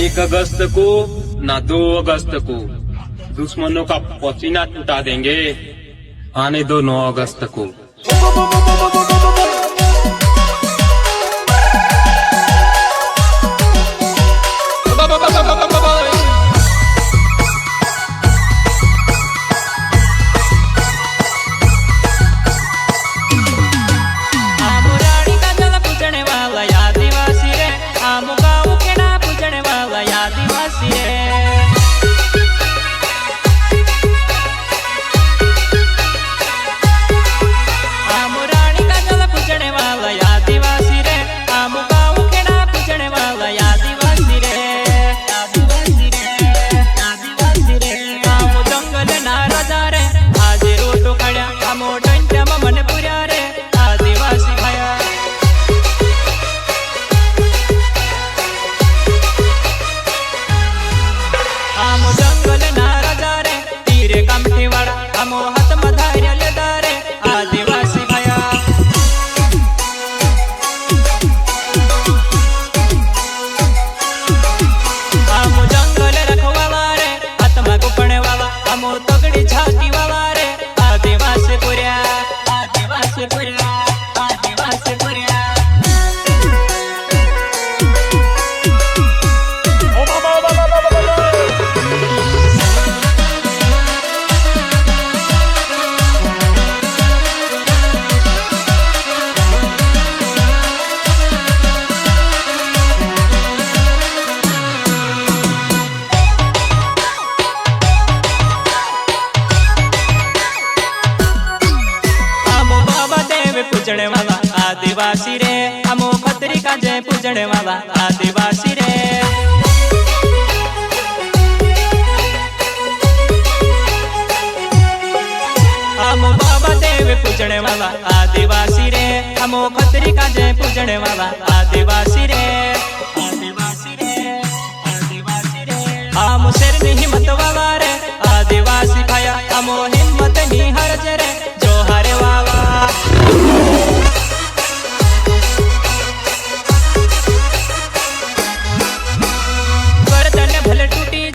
1 अगस्त को ना 2 अगस्त को दुश्मनों का पसीना छुटा देंगे। आने दो 9 अगस्त को। पूजने वाला आदिवासी रे, हमो खतरी का जय पूजने वाला आदिवासी रे। हमो बाबा देव पूजने वाला आदिवासी रे, हमो खतरी का जय पूजने वाला आदिवासी रे। आदिवासी रे, आदिवासी रे, हम शेर नहीं हिम्मत वाला